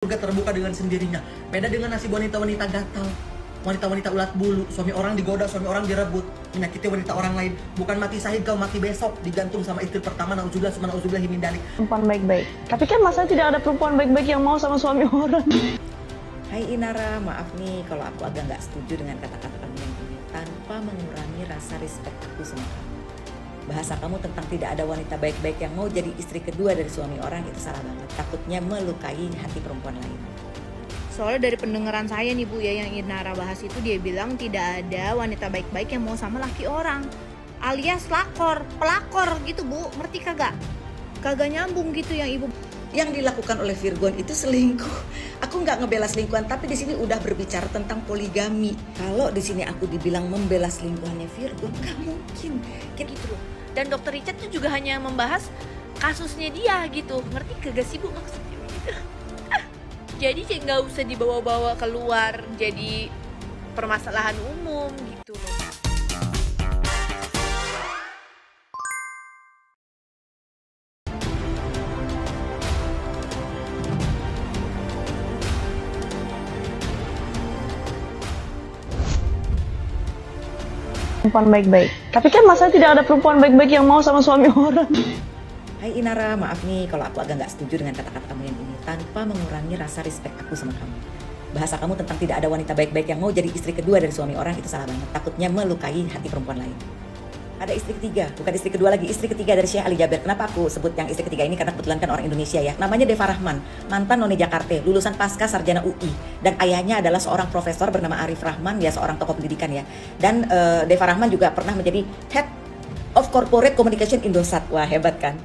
Surga terbuka dengan sendirinya. Beda dengan nasib wanita-wanita gatal, wanita-wanita ulat bulu, suami orang digoda, suami orang direbut, menyakiti wanita orang lain. Bukan mati syahid kau, mati besok, digantung sama istri pertama. Nauzubillah summa nauzubillah min dzalik. Perempuan baik-baik. Tapi kan masa tidak ada perempuan baik-baik yang mau sama suami orang. Hai Inara, maaf nih kalau aku agak nggak setuju dengan kata-kata kamu yang ini tanpa mengurangi rasa respect aku sama kamu. Bahasa kamu tentang tidak ada wanita baik-baik yang mau jadi istri kedua dari suami orang itu salah banget. Takutnya melukai hati perempuan lain. Soalnya dari pendengaran saya nih Bu ya, yang Inara bahas itu dia bilang tidak ada wanita baik-baik yang mau sama laki orang, alias pelakor gitu Bu, ngerti kagak? Kagak nyambung gitu yang Ibu. Yang dilakukan oleh Virgon itu selingkuh. Aku nggak ngebela selingkuhan, tapi di sini udah berbicara tentang poligami. Kalau di sini aku dibilang membela selingkuhannya Virgon, nggak mungkin. Gitu loh. Dan Dokter Richard tuh juga hanya membahas kasusnya dia gitu, ngerti kagak sih Bu maksudnya gitu. Jadi nggak usah dibawa-bawa keluar jadi permasalahan umum gitu loh. Perempuan baik-baik. Tapi kan masa tidak ada perempuan baik-baik yang mau sama suami orang. Hai Inara, maaf nih kalau aku agak nggak setuju dengan kata-kata kamu yang ini tanpa mengurangi rasa respect aku sama kamu. Bahasa kamu tentang tidak ada wanita baik-baik yang mau jadi istri kedua dari suami orang itu salah banget. Takutnya melukai hati perempuan lain. Ada istri ketiga, bukan istri kedua lagi, istri ketiga dari Syekh Ali Jaber. Kenapa aku sebut yang istri ketiga ini? Karena kebetulan kan orang Indonesia ya. Namanya Deva Rahman, mantan none Jakarta, lulusan pasca sarjana UI. Dan ayahnya adalah seorang profesor bernama Arif Rahman, ya seorang tokoh pendidikan ya. Dan Deva Rahman juga pernah menjadi Head of Corporate Communication Indosat. Wah hebat kan?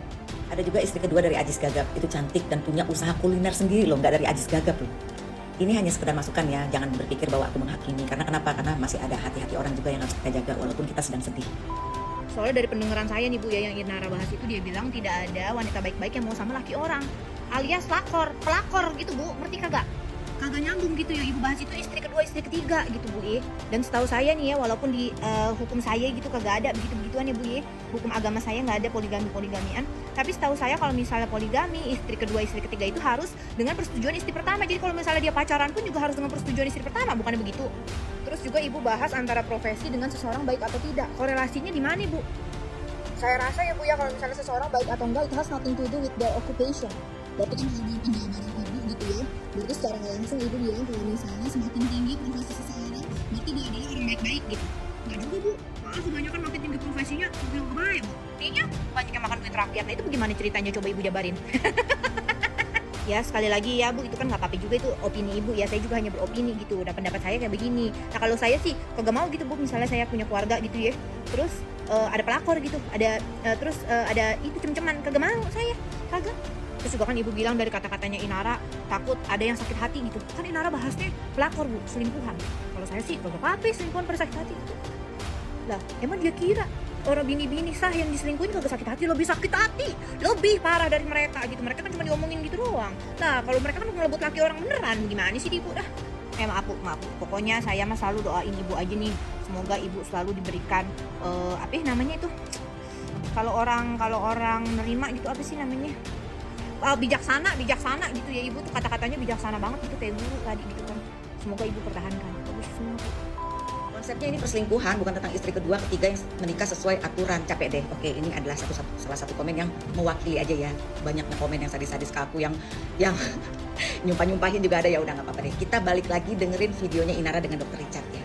Ada juga istri kedua dari Ajis Gagap, itu cantik dan punya usaha kuliner sendiri loh, nggak dari Ajis Gagap loh. Ini hanya sekedar masukan ya, jangan berpikir bahwa aku menghakimi. Karena kenapa? Karena masih ada hati-hati orang juga yang harus kita jaga walaupun kita sedang sedih. Soalnya dari pendengaran saya nih Bu ya, yang Inara bahas itu dia bilang tidak ada wanita baik-baik yang mau sama laki orang, alias pelakor gitu Bu, ngerti kagak? Kagak nyambung gitu yang Ibu bahas itu istri kedua, istri ketiga gitu Bu ya. Dan setahu saya nih ya, walaupun di hukum saya gitu kagak ada begitu-begituan ya Bu ya. Hukum agama saya nggak ada poligami-poligamian. Tapi setahu saya kalau misalnya poligami, istri kedua, istri ketiga itu harus dengan persetujuan istri pertama. Jadi kalau misalnya dia pacaran pun juga harus dengan persetujuan istri pertama, bukannya begitu? Terus juga Ibu bahas antara profesi dengan seseorang baik atau tidak. Korelasinya di mana Bu? Saya rasa ya Bu ya, kalau misalnya seseorang baik atau enggak itu has nothing to do with their occupation. Berarti kan hanya penjabaran Ibu gitu ya. Berarti secara langsung Ibu bilang kalau misalnya semakin tinggi profesi seseorang, berarti dia adalah orang baik-baik gitu. Nggak juga Bu, malah kebanyakan makin tinggi profesinya tapi nggak baik Bu. Intinya banyak yang makan duit rakyat. Nah itu bagaimana ceritanya, coba Ibu jabarin. Ya sekali lagi ya Bu, itu kan nggak apa-apa juga, itu opini Ibu ya, saya juga hanya beropini gitu. Dan pendapat saya kayak begini. Nah kalau saya sih kagak mau gitu Bu, misalnya saya punya keluarga gitu ya, terus ada pelakor gitu, ada terus ada itu cem-ceman, kagak mau saya, kagak. Terus juga kan Ibu bilang dari kata-katanya Inara takut ada yang sakit hati gitu. Kan Inara bahasnya pelakor Bu, selingkuhan. Kalau saya sih kagak apa-apa selingkuhan pada sakit hati gitu. Lah emang dia kira orang bini-bini sah yang diselingkuhin kagak sakit hati? Lebih sakit hati, lebih parah dari mereka gitu. Mereka kan cuma diomongin gitu doang. Nah kalau mereka kan ngelebut laki orang beneran, gimana sih Ibu dah? Maaf Bu. Pokoknya saya mah selalu doain Ibu aja nih. Semoga Ibu selalu diberikan apa namanya itu? Kalau orang nerima gitu apa sih namanya? Bijaksana gitu ya Ibu tuh, kata-katanya bijaksana banget gitu kayak guru tadi gitu kan. Semoga Ibu pertahankan. Bagus semua. Konsepnya ini perselingkuhan, bukan tentang istri kedua, ketiga yang menikah sesuai aturan. Capek deh. Oke, ini adalah salah satu komen yang mewakili aja ya. Banyaknya komen yang sadis-sadis ke aku yang nyumpah-nyumpahin juga ada, ya udah nggak apa-apa deh. Kita balik lagi dengerin videonya Inara dengan Dokter Richard ya.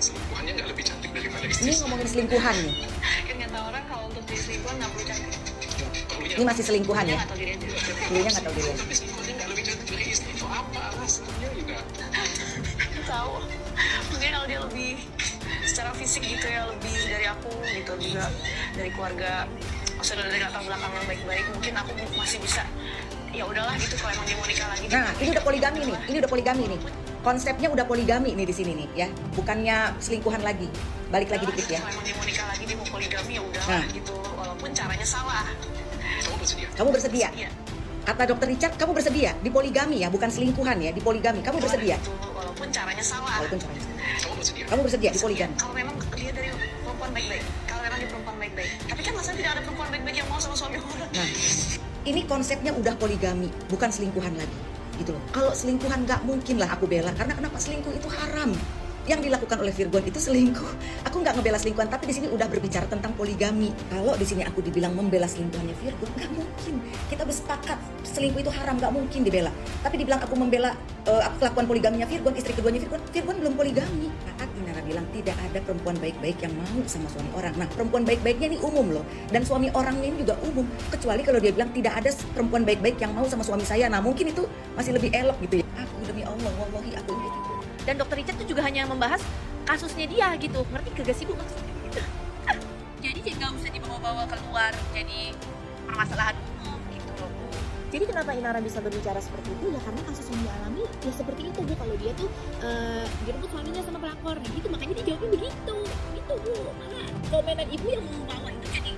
Selingkuhannya nggak lebih cantik daripada istri. Ini ngomongin selingkuhan nih. Kan kata orang kalau untuk jadi selingkuhan nggak perlu cantik. Ini masih selingkuhan ya. Nggak tahu diri aja. Dulunya nggak tahu diri. Tapi selingkuhannya nggak lebih cantik dari istri itu apa alasannya Ina? Tahu. Mungkin kalau dia lebih secara fisik gitu ya, lebih dari aku gitu, juga dari keluarga, maksudnya dari latar belakang yang baik-baik, mungkin aku masih bisa ya udahlah gitu kalau emang dia mau nikah lagi. Nah, ini udah poligami nih. Ini udah poligami nih. Konsepnya udah poligami nih di sini nih ya. Bukannya selingkuhan lagi. Balik lagi dikit ya. Kalau emang dia mau nikah lagi, dia mau poligami ya udahlah Nah. gitu, walaupun caranya salah. Kamu bersedia? Kata Dokter Richard, kamu bersedia di poligami ya, bukan selingkuhan ya, di poligami. Kamu bersedia? Gitu, walaupun caranya salah. Walaupun caranya salah. Kamu bersedia di poligami? Kalau memang dia dari perempuan baik-baik, kalau memang dia perempuan baik-baik. Tapi kan masa tidak ada perempuan baik-baik yang mau sama suami orang. Nah, ini konsepnya udah poligami, bukan selingkuhan lagi. gitu loh. Kalau selingkuhan nggak mungkin lah aku bela, karena kenapa? Selingkuh itu haram. Yang dilakukan oleh Virgon itu selingkuh. Aku nggak ngebela selingkuhan, tapi di sini udah berbicara tentang poligami. Kalau di sini aku dibilang membela selingkuhannya Virgon, nggak mungkin. Kita bersepakat selingkuh itu haram, nggak mungkin dibela. Tapi dibilang aku membela kelakuan poligaminya Virgon, istri keduanya Virgon belum poligami. Saat Inara bilang tidak ada perempuan baik-baik yang mau sama suami orang. Nah, perempuan baik-baiknya ini umum loh, dan suami orangnya ini juga umum. Kecuali kalau dia bilang tidak ada perempuan baik-baik yang mau sama suami saya. Nah, mungkin itu masih lebih elok gitu ya. Aku demi Allah, wallahi aku ini gitu. Dan dokter Richard tuh juga hanya membahas kasusnya dia gitu, ngerti kagak sih Bu maksudnya gitu. Jadi nggak usah dibawa-bawa keluar jadi permasalahan umum gitu loh Bu. Jadi kenapa Inara bisa berbicara seperti itu? Ya karena kasus yang dialami ya seperti itu Bu. Kalau dia tuh direbut suaminya sama pelakor gitu, makanya dia jawabnya begitu. Gitu Bu. Mana komenan ibu yang membawa itu jadi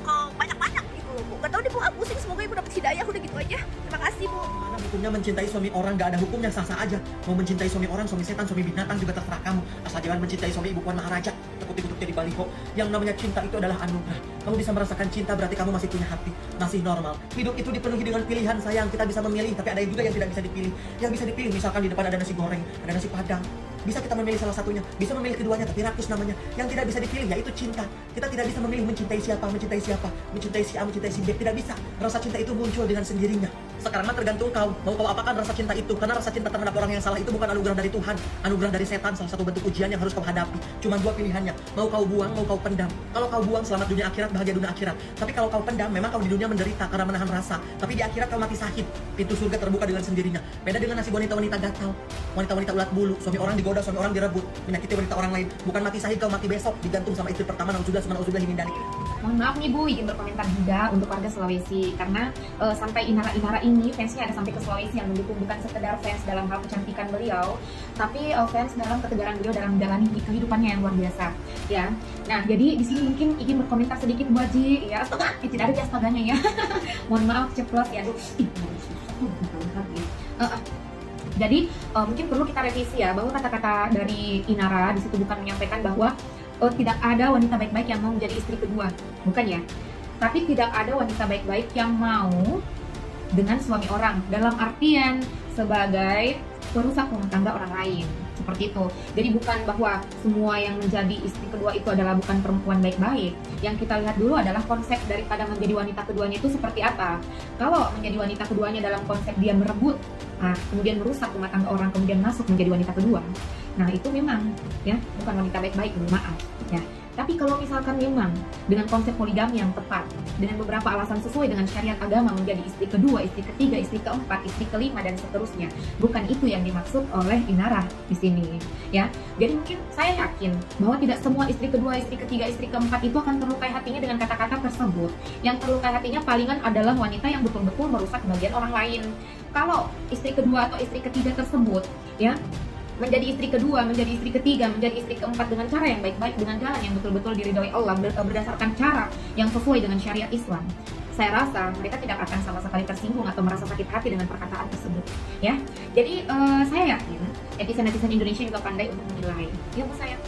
banyak-banyak gitu loh Bu. Gak tau deh Bu, aku pusing, semoga ibu dapat hidayah, udah gitu aja. Terima kasih Bu. Mana hukumnya mencintai suami orang? Gak ada hukum yang sah-sah aja. Mau mencintai suami orang, suami setan, suami binatang juga terserah kamu. Asal jangan mencintai suami ibu Puan Maharaja. Tekuk-tekuk jadi baliho. Yang namanya cinta itu adalah anugerah. Kamu bisa merasakan cinta berarti kamu masih punya hati, masih normal. Hidup itu dipenuhi dengan pilihan sayang. Kita bisa memilih, tapi ada juga yang tidak bisa dipilih. Yang bisa dipilih misalkan di depan ada nasi goreng, ada nasi padang. Bisa kita memilih salah satunya, bisa memilih keduanya, tapi rakus namanya. Yang tidak bisa dipilih yaitu cinta. Kita tidak bisa memilih mencintai siapa, mencintai si A, mencintai si B. Tidak bisa. Rasa cinta itu muncul dengan sendirinya. Sekarang mah tergantung kau. Mau kau apakan rasa cinta itu? Karena rasa cinta terhadap orang yang salah itu bukan anugerah dari Tuhan, anugerah dari setan. Salah satu bentuk ujian yang harus kau hadapi. Cuma dua pilihannya. Mau kau buang, mau kau pendam. Kalau kau buang, selamat dunia akhirat, bahagia dunia akhirat. Tapi kalau kau pendam, memang kau di dunia menderita karena menahan rasa. Tapi di akhirat kau mati syahid. Pintu surga terbuka dengan sendirinya. Beda dengan nasib wanita-wanita gatal, wanita-wanita ulat bulu. Suami orang digoda, suami orang direbut, menyakiti wanita orang lain. Bukan mati syahid, kau mati besok digantung sama istri pertama. Nauzubillah min dzalik. Mohon maaf nih Bu, izin berkomentar juga untuk warga Sulawesi, karena sampai Inara ini fansnya ada sampai ke Sulawesi yang mendukung, bukan sekedar fans dalam hal kecantikan beliau, tapi fans dalam ketegaran beliau dalam menjalani kehidupannya yang luar biasa ya. Nah, jadi di sini mungkin izin berkomentar sedikit Bu Haji ya. Tidak ada astaganya ya. Mohon maaf ceplos ya. Jadi mungkin perlu kita revisi ya, bahwa kata-kata dari Inara di situ bukan menyampaikan bahwa tidak ada wanita baik-baik yang mau menjadi istri kedua, bukan ya. Tapi tidak ada wanita baik-baik yang mau dengan suami orang, dalam artian sebagai perusak rumah tangga orang lain, seperti itu. Jadi bukan bahwa semua yang menjadi istri kedua itu adalah bukan perempuan baik-baik. Yang kita lihat dulu adalah konsep daripada menjadi wanita keduanya itu seperti apa. Kalau menjadi wanita keduanya dalam konsep dia merebut, kemudian merusak rumah tangga orang, kemudian masuk menjadi wanita kedua, nah itu memang ya bukan wanita baik-baik, maaf ya. Tapi kalau misalkan memang dengan konsep poligami yang tepat, dengan beberapa alasan sesuai dengan syariat agama, menjadi istri kedua, istri ketiga, istri keempat, istri kelima, dan seterusnya, bukan itu yang dimaksud oleh Inara di sini ya. Jadi mungkin saya yakin bahwa tidak semua istri kedua, istri ketiga, istri keempat itu akan terlukai hatinya dengan kata-kata tersebut. Yang terlukai hatinya palingan adalah wanita yang betul-betul merusak kebahagiaan orang lain. Kalau istri kedua atau istri ketiga tersebut ya menjadi istri kedua, menjadi istri ketiga, menjadi istri keempat dengan cara yang baik-baik, dengan jalan yang betul-betul diridhoi Allah, berdasarkan cara yang sesuai dengan syariat Islam, saya rasa mereka tidak akan sama sekali tersinggung atau merasa sakit hati dengan perkataan tersebut ya. Jadi saya yakin netizen-netizen Indonesia juga pandai untuk menilai ya Bu saya.